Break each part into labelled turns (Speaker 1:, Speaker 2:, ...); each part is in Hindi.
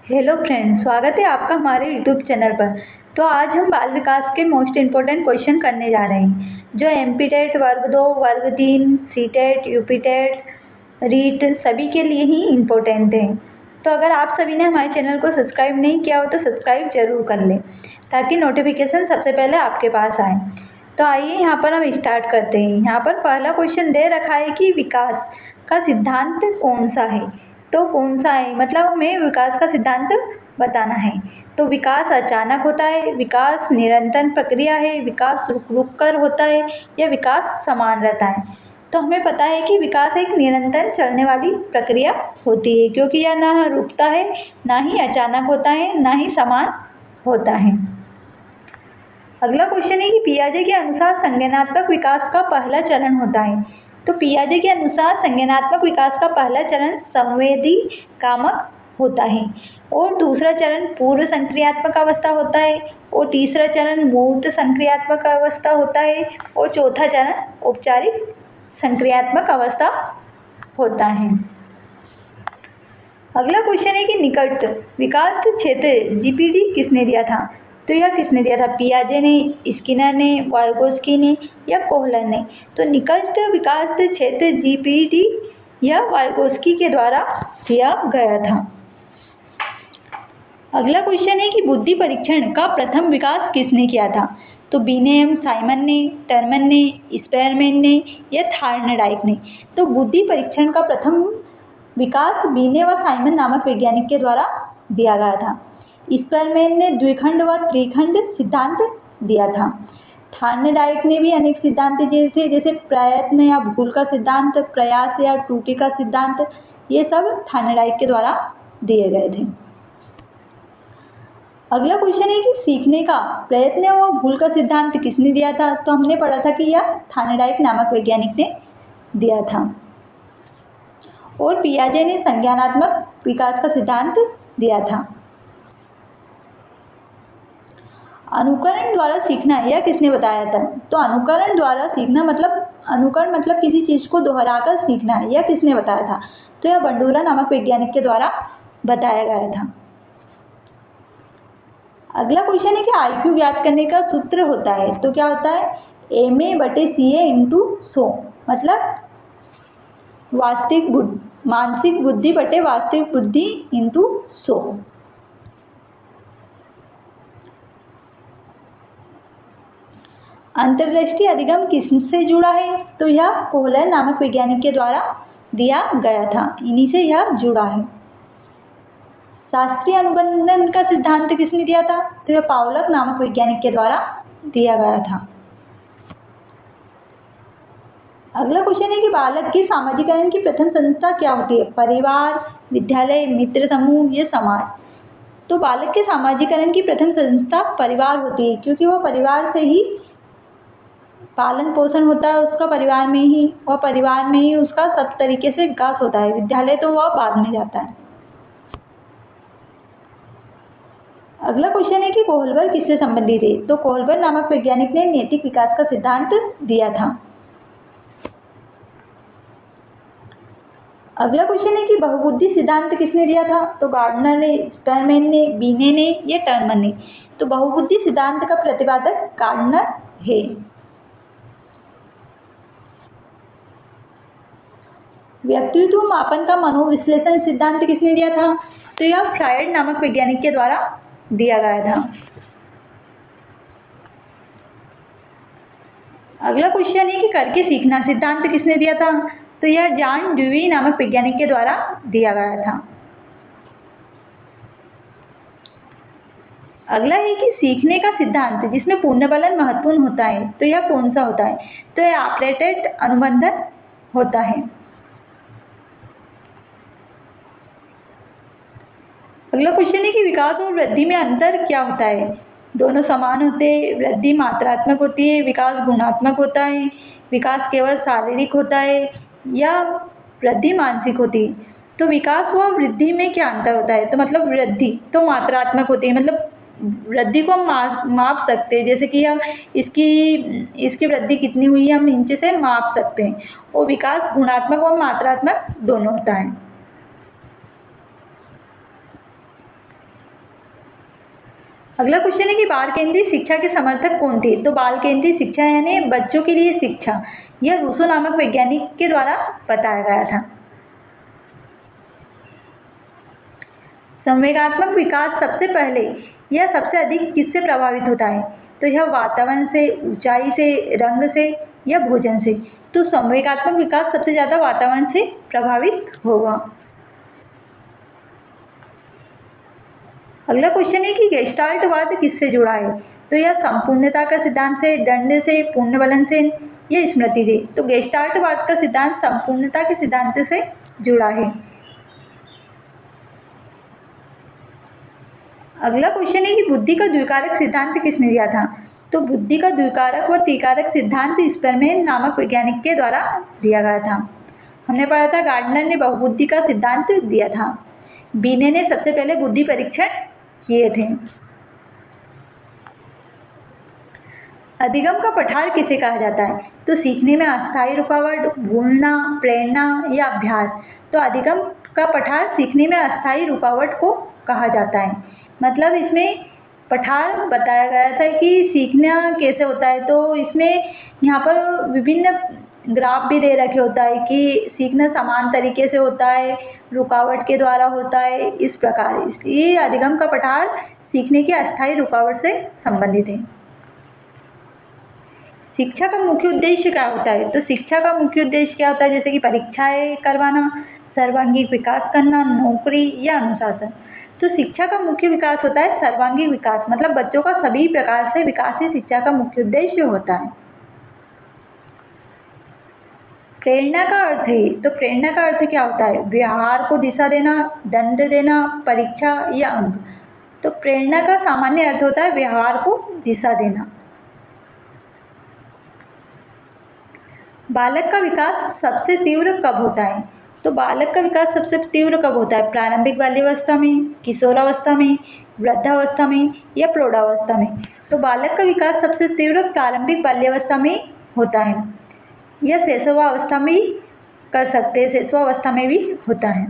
Speaker 1: हेलो फ्रेंड्स, स्वागत है आपका हमारे यूट्यूब चैनल पर। तो आज हम बाल विकास के मोस्ट इम्पोर्टेंट क्वेश्चन करने जा रहे हैं, जो एमपी टेट वर्ग 2, वर्ग 3, C TET, UP TET, REET सभी के लिए ही इम्पोर्टेंट हैं। तो अगर आप सभी ने हमारे चैनल को सब्सक्राइब नहीं किया हो तो सब्सक्राइब जरूर कर लें, ताकि नोटिफिकेशन सबसे पहले आपके पास आए। तो आइए यहाँ पर हम स्टार्ट करते हैं। यहाँ पर पहला क्वेश्चन दे रखा है कि विकास का सिद्धांत कौन सा है। तो कौन सा है मतलब हमें विकास का सिद्धांत बताना है। तो विकास अचानक होता है, विकास निरंतर प्रक्रिया है, विकास रुक रुक कर होता है, या विकास समान रहता है। तो हमें पता है कि विकास एक निरंतर चलने वाली प्रक्रिया होती है, क्योंकि यह ना रुकता है, ना ही अचानक होता है, ना ही समान होता है। अगला क्वेश्चन है कि पियाजे के अनुसार संज्ञानात्मक विकास का पहला चरण होता है। तो पियाजे के अनुसार संज्ञानात्मक विकास का पहला चरण संवेदी कामक होता है, और दूसरा चरण पूर्व संक्रियात्मक अवस्था होता है, और तीसरा चरण मूर्त संक्रियात्मक अवस्था होता है, और चौथा चरण औपचारिक संक्रियात्मक अवस्था होता है। अगला क्वेश्चन है कि निकट विकास क्षेत्र जीपीडी किसने दिया था। तो यह किसने दिया था, पियाजे ने, स्किनर ने, वाइगोत्स्की ने, या कोहलर ने। तो निकट विकास क्षेत्र जीपीडी या वाइगोत्स्की के द्वारा दिया गया था। अगला क्वेश्चन है कि बुद्धि परीक्षण का प्रथम विकास किसने किया था। तो बीनेम, साइमन ने, टर्मन ने, स्पेरमैन ने, या थार्नडाइक ने। तो बुद्धि परीक्षण का प्रथम विकास बीने व साइमन नामक वैज्ञानिक के द्वारा दिया गया था। स्पेरमैन ने द्विखंड व त्रिखंड सिद्धांत दिया था। थार्नडाइक ने भी अनेक सिद्धांत जैसे प्रयत्न या भूल का सिद्धांत, प्रयास या त्रुटि का सिद्धांत, ये सब थार्नडाइक के द्वारा दिए गए थे। अगला क्वेश्चन है कि सीखने का प्रयत्न व भूल का सिद्धांत किसने दिया था। तो हमने पढ़ा था कि यह थार्नडाइक नामक वैज्ञानिक ने दिया था। और पियाजे ने संज्ञानात्मक विकास का सिद्धांत दिया था। अनुकरण द्वारा सीखना यह किसने बताया था। तो अनुकरण द्वारा सीखना अनुकरण मतलब किसी चीज को दोहराकर सीखना, यह किसने बताया था। तो यह बंडूरा नामक वैज्ञानिक के द्वारा बताया गया था। अगला क्वेश्चन है कि आईक्यू ज्ञात करने का सूत्र होता है। तो क्या होता है, MA/CA × 100, मतलब मानसिक बुद्धि बटे वास्तविक बुद्धि × 100। अंतर्दृष्टि अधिगम किससे जुड़ा है। तो यह कोहलर नामक वैज्ञानिक के द्वारा दिया गया था, इन्हीं से यह जुड़ा है। शास्त्रीय अनुबंधन का सिद्धांत किसने दिया था। तो यह पावलक नामक वैज्ञानिक के द्वारा दिया गया था। अगला क्वेश्चन है कि बालक के सामाजिकरण की प्रथम संस्था क्या होती है। परिवार, विद्यालय, मित्र समूह, या समाज। तो बालक के सामाजिकरण की प्रथम संस्था परिवार होती है, क्योंकि वह परिवार से ही पालन पोषण होता है उसका, परिवार में ही, और परिवार में ही उसका सब तरीके से विकास होता है। विद्यालय तो वह बाद में जाता है। अगला क्वेश्चन है कि कोहलर किससे संबंधित है। तो कोहलर नामक वैज्ञानिक ने नैतिक विकास का सिद्धांत दिया था। अगला क्वेश्चन है कि बहुबुद्धि सिद्धांत किसने दिया था। तो गार्डनर ने, स्पेरमैन ने, बीने ने, या टर्मन ने। तो बहुबुद्धि सिद्धांत का प्रतिपादक गार्डनर है। व्यक्तित्व मापन का मनोविश्लेषण सिद्धांत किसने दिया था। तो यह फ्रायड नामक वैज्ञानिक के द्वारा दिया गया था। अगला क्वेश्चन है कि करके सीखना सिद्धांत किसने दिया था। तो यह जॉन ड्यूई नामक वैज्ञानिक के द्वारा दिया गया था। अगला है कि सीखने का सिद्धांत जिसमें पुनर्बलन महत्वपूर्ण होता है, तो यह कौन सा होता है। तो यह ऑपरेटेड अनुबंधन होता है। अगला क्वेश्चन है कि विकास और वृद्धि में अंतर क्या होता है। दोनों समान होते हैं, वृद्धि मात्रात्मक होती है, विकास गुणात्मक होता है, विकास केवल शारीरिक होता है, या वृद्धि मानसिक होती है। तो विकास व वृद्धि में क्या अंतर होता है। तो मतलब वृद्धि तो मात्रात्मक होती है, मतलब वृद्धि को हम माप सकते हैं, जैसे कि हम इसकी वृद्धि कितनी हुई है हम इंच से माप सकते हैं। और विकास गुणात्मक और मात्रात्मक दोनों होता है। अगला क्वेश्चन है कि बाल केंद्रित शिक्षा के समर्थक कौन थे। तो बाल केंद्रित शिक्षा यानी बच्चों के लिए शिक्षा, यह रूसो नामक वैज्ञानिक के द्वारा बताया गया था। संवेगात्मक विकास सबसे पहले या सबसे अधिक किससे प्रभावित होता है। तो यह वातावरण से, ऊंचाई से, रंग से या भोजन से। तो संवेगात्मक विकास सबसे ज्यादा वातावरण से प्रभावित होगा। अगला क्वेश्चन है कि गेस्टाल्टवाद किससे जुड़ा है। तो यह संपूर्णता का सिद्धांत से, दंड से, पुनर्बलन से या स्मृति से। तो गेस्टाल्टवाद का सिद्धांत संपूर्णता के सिद्धांत से जुड़ा है। अगला क्वेश्चन है कि बुद्धि का द्विकारक सिद्धांत किसने दिया था। तो बुद्धि का द्विकारक व त्रिकारक सिद्धांत स्परमैन नामक वैज्ञानिक के द्वारा दिया गया था। हमने पढ़ा था गार्डनर ने बहुबुद्धि का सिद्धांत दिया था। बीने ने सबसे पहले बुद्धि परीक्षण किए थे। अधिगम का पठार किसे कहा जाता है। तो सीखने में अस्थायी रुकावट, भूलना, प्रेरणा या अभ्यास। तो अधिगम का पठार सीखने में अस्थायी रुकावट को कहा जाता है। मतलब इसमें पठार बताया गया था कि सीखना कैसे होता है। तो इसमें यहाँ पर विभिन्न ग्राफ भी दे रखे होता है कि सीखना समान तरीके से होता है, रुकावट के द्वारा होता है, इस प्रकार। इसलिए अधिगम का पठार सीखने की अस्थायी रुकावट से संबंधित है। शिक्षा का मुख्य उद्देश्य क्या होता है। तो शिक्षा का मुख्य उद्देश्य क्या होता है, जैसे कि परीक्षाएं करवाना, सर्वांगीण विकास करना, नौकरी या अनुशासन। तो शिक्षा का मुख्य विकास होता है सर्वांगीण विकास, मतलब बच्चों का सभी प्रकार से विकास ही शिक्षा का मुख्य उद्देश्य होता है। प्रेरणा का अर्थ है। तो प्रेरणा का अर्थ क्या होता है, व्यवहार को दिशा देना, दंड देना, परीक्षा या अंक। तो प्रेरणा का सामान्य अर्थ होता है व्यवहार को दिशा देना। बालक का विकास सबसे तीव्र कब होता है। तो बालक का विकास सबसे तीव्र कब होता है, प्रारंभिक बाल्यावस्था में, किशोरावस्था में, वृद्धावस्था में या प्रौढ़ावस्था में। तो बालक का विकास सबसे तीव्र प्रारंभिक बाल्यावस्था में होता है, या शैशवावस्था में भी कर सकते हैं, शैशवावस्था में भी होता है।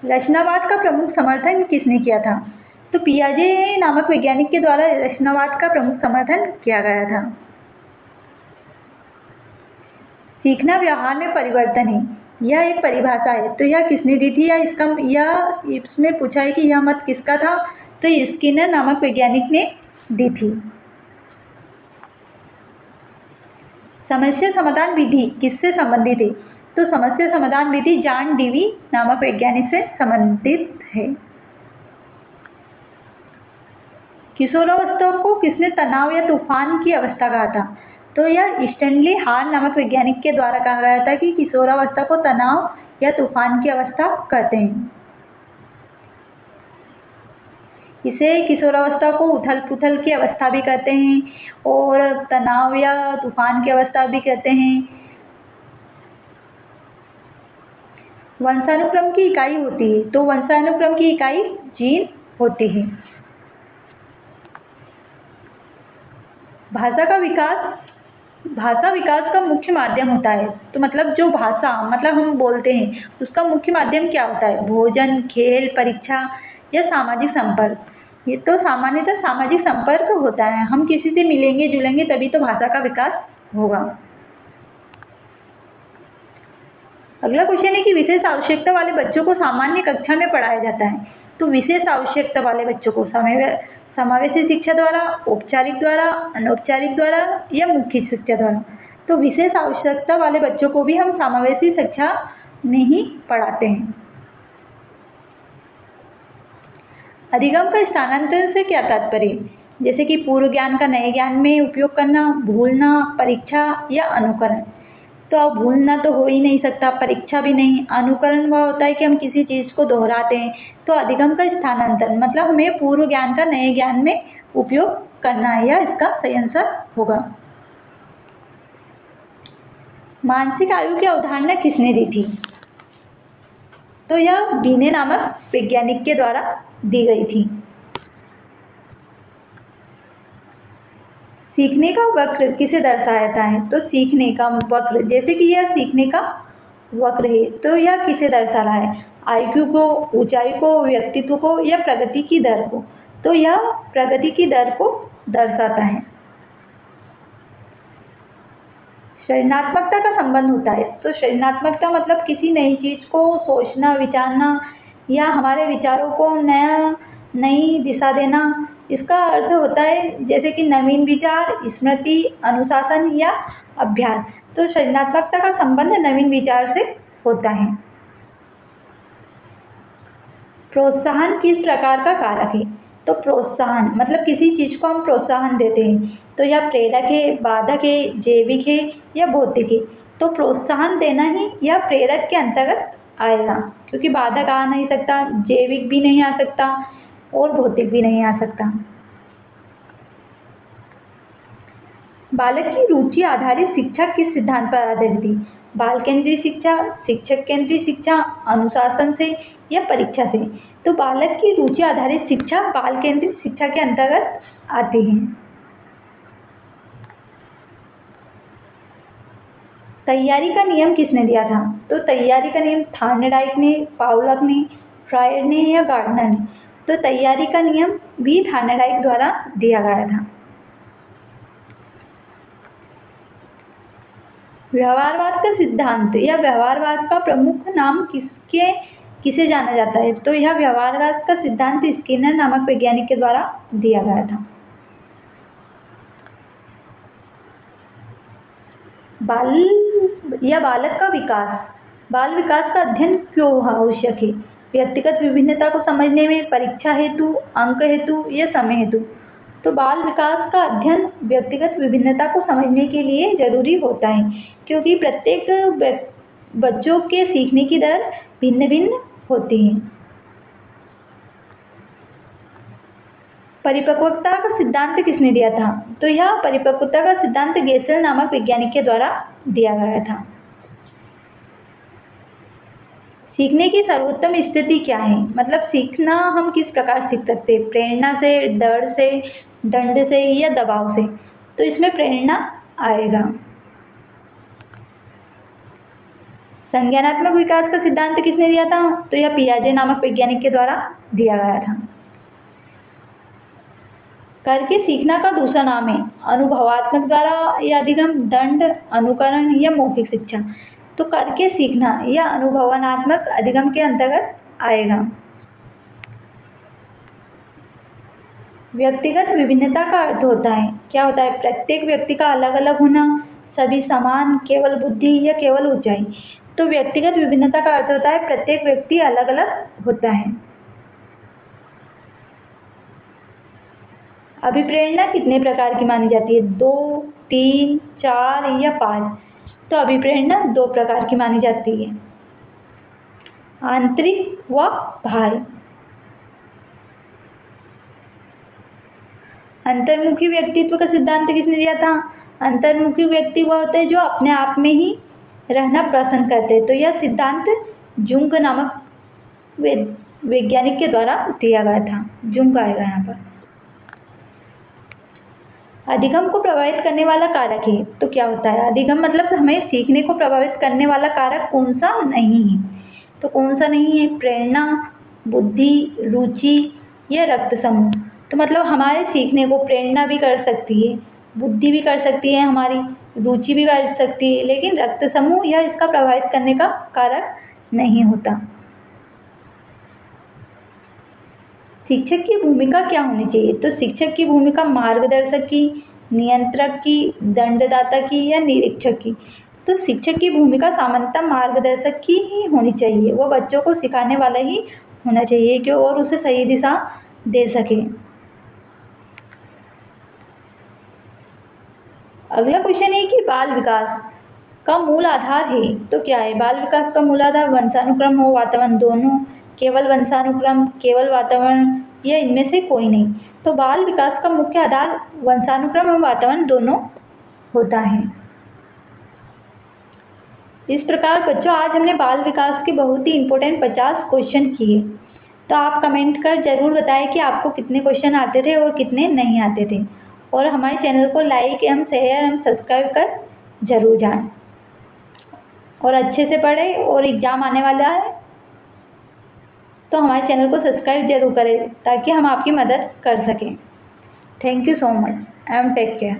Speaker 1: रचनावाद का प्रमुख समर्थन किसने किया था। तो पियाजे नामक वैज्ञानिक के द्वारा रचनावाद का प्रमुख समर्थन किया गया था। सीखना व्यवहार में परिवर्तन है, यह एक परिभाषा है। तो यह किसने दी थी, या इसमें पूछा है कि यह मत किसका था। तो स्किनर नामक वैज्ञानिक ने दी थी। समस्या समाधान विधि किससे संबंधित है। तो समस्या समाधान विधि जॉन डीवी नामक वैज्ञानिक से संबंधित है। किशोरावस्था को किसने तनाव या तूफान की अवस्था कहा था। तो यह स्टैनली हार नामक वैज्ञानिक के द्वारा कहा गया था कि किशोरावस्था को तनाव या तूफान की अवस्था कहते हैं। इसे किशोरावस्था को उथल पुथल की अवस्था भी कहते हैं और तनाव या तूफान की अवस्था भी कहते हैं। वंशानुक्रम की इकाई होती है। तो वंशानुक्रम की इकाई जीन होती है। भाषा विकास का मुख्य माध्यम होता है। तो मतलब जो भाषा मतलब हम बोलते हैं उसका मुख्य माध्यम क्या होता है, भोजन, खेल, परीक्षा या सामाजिक संपर्क। ये तो सामान्यतः सामाजिक संपर्क होता है, हम किसी से मिलेंगे जुलेंगे तभी तो भाषा का विकास होगा। अगला क्वेश्चन है कि विशेष आवश्यकता वाले बच्चों को सामान्य कक्षा में पढ़ाया जाता है। तो विशेष आवश्यकता वाले बच्चों को समावेशी शिक्षा द्वारा, औपचारिक द्वारा, अनौपचारिक द्वारा या मुख्य शिक्षा द्वारा। तो विशेष आवश्यकता वाले बच्चों को भी हम समावेशी शिक्षा में ही पढ़ाते हैं। अधिगम का स्थानांतरण से क्या तात्पर्य, जैसे कि पूर्व ज्ञान का नए ज्ञान में उपयोग करना, भूलना, परीक्षा या अनुकरण। तो अब भूलना तो हो ही नहीं सकता, परीक्षा भी नहीं। अनुकरण वह होता है कि हम किसी चीज को दोहराते हैं। तो अधिगम का स्थानांतरण मतलब हमें पूर्व ज्ञान का नए ज्ञान में उपयोग करना है, या इसका सही आंसर होगा। मानसिक आयु की अवधारणा किसने दी थी। तो यह बीने नामक वैज्ञानिक के द्वारा दी गई थी। सीखने का वक्र किसे दर्शाता है। तो सीखने का वक्र, जैसे कि यह सीखने का वक्र है तो यह किसे दर्शा रहा है? आईक्यू को, ऊंचाई को, व्यक्तित्व को या प्रगति की दर को? तो यह प्रगति की दर को दर्शाता है। सृजनात्मकता का संबंध होता है तो सृजनात्मकता मतलब किसी नई चीज को सोचना, विचारना या हमारे विचारों को नई दिशा देना। इसका अर्थ होता है जैसे कि नवीन विचार, स्मृति, अनुशासन या अभ्यास। तो सृजनात्मकता का संबंध नवीन विचार से होता है। प्रोत्साहन किस प्रकार का कारक है? तो प्रोत्साहन मतलब किसी चीज को हम प्रोत्साहन देते हैं तो यह प्रेरक है, बाधक है, जैविक है या भौतिक है? तो प्रोत्साहन देना ही यह प्रेरक के अंतर्गत आएगा, क्योंकि बाधक आ नहीं सकता, जैविक भी नहीं आ सकता और भौतिक भी नहीं आ सकता। बालक की रुचि आधारित शिक्षा किस सिद्धांत पर आधारित थी? बाल केंद्रीय शिक्षा, शिक्षक केंद्रीय शिक्षा, अनुशासन से या परीक्षा से? तो बालक की रुचि आधारित शिक्षा बाल केंद्रीय शिक्षा के अंतर्गत आती है। तैयारी का नियम किसने दिया था? तो तैयारी का नियम थार्नेडाइक ने, पाउलक ने, फ्रायड ने या गार्डनर ने? तो तैयारी का नियम भी थार्नेडाइक द्वारा दिया गया था। व्यवहारवाद का सिद्धांत या व्यवहारवाद का प्रमुख नाम किसे जाना जाता है? तो यह व्यवहारवाद का सिद्धांत स्किनर नामक वैज्ञानिक के द्वारा दिया गया था। बालक का विकास, बाल विकास का अध्ययन क्यों आवश्यक है? व्यक्तिगत विभिन्नता को समझने में, परीक्षा हेतु, अंक हेतु या समय हेतु? तो बाल विकास का अध्ययन व्यक्तिगत विभिन्नता को समझने के लिए जरूरी होता है, क्योंकि प्रत्येक बच्चों के सीखने की दर भिन्न भिन्न होती है। परिपक्वता का सिद्धांत किसने दिया था? तो यह परिपक्वता का सिद्धांत गेसेल नामक वैज्ञानिक के द्वारा दिया गया था। सीखने की सर्वोत्तम स्थिति क्या है? मतलब सीखना हम किस प्रकार सीख सकते हैं? प्रेरणा से, डर से, दंड से या दबाव से? तो इसमें प्रेरणा आएगा। संज्ञानात्मक विकास का सिद्धांत किसने दिया था? तो यह पियाजे नामक वैज्ञानिक के द्वारा दिया गया था। करके सीखना का दूसरा नाम है अनुभवात्मक द्वारा या अधिगम, दंड, अनुकरण या मौखिक शिक्षा? तो करके सीखना या अनुभवात्मक अधिगम के अंतर्गत आएगा। व्यक्तिगत विभिन्नता का अर्थ होता है, क्या होता है? प्रत्येक व्यक्ति का अलग अलग होना, सभी समान, केवल बुद्धि या केवल ऊंचाई? तो व्यक्तिगत विभिन्नता का अर्थ होता है प्रत्येक व्यक्ति अलग अलग होता है। अभिप्रेरणा कितने प्रकार की मानी जाती है? 2, 3, 4 या 5? तो अभिप्रेरणा 2 प्रकार की मानी जाती है, आंतरिक व बाह्य। अंतर्मुखी व्यक्तित्व का सिद्धांत किसने दिया था? अंतर्मुखी व्यक्ति वह होते हैं जो अपने आप में ही रहना पसंद करते हैं। तो यह सिद्धांत जुंग नामक वैज्ञानिक के द्वारा दिया गया था। जुंग आएगा यहाँ पर। अधिगम को प्रभावित करने वाला कारक है तो क्या होता है? अधिगम मतलब हमें सीखने को प्रभावित करने वाला कारक कौन सा नहीं है? तो कौन सा नहीं है? प्रेरणा, बुद्धि, रुचि या रक्त समूह? तो मतलब हमारे सीखने को प्रेरणा भी कर सकती है, बुद्धि भी कर सकती है, हमारी रुचि भी कर सकती है, लेकिन रक्त समूह यह इसका प्रभावित करने का कारक नहीं होता। शिक्षक की भूमिका क्या होनी चाहिए? तो शिक्षक की भूमिका मार्गदर्शक की, नियंत्रक की, दंडदाता की या निरीक्षक की? तो शिक्षक की भूमिका सामान्यतः मार्गदर्शक की ही होनी चाहिए। वो बच्चों को सिखाने वाला ही होना चाहिए कि और उसे सही दिशा दे सके। अगला क्वेश्चन है कि बाल विकास का मूल आधार है तो क्या है? बाल विकास का मूल आधार वंशानुक्रम हो, वातावरण दोनों, केवल वंशानुक्रम, केवल वातावरण या इनमें से कोई नहीं? तो बाल विकास का मुख्य आधार वंशानुक्रम और वातावरण दोनों होता है। इस प्रकार बच्चों आज हमने बाल विकास के बहुत ही इम्पोर्टेंट 50 क्वेश्चन किए। तो आप कमेंट कर जरूर बताएं कि आपको कितने क्वेश्चन आते थे और कितने नहीं आते थे, और हमारे चैनल को लाइक एवं शेयर एवं सब्सक्राइब कर जरूर जाएं। और अच्छे से पढ़ें, और एग्ज़ाम आने वाला है तो हमारे चैनल को सब्सक्राइब ज़रूर करें ताकि हम आपकी मदद कर सकें। Thank you so much and take care.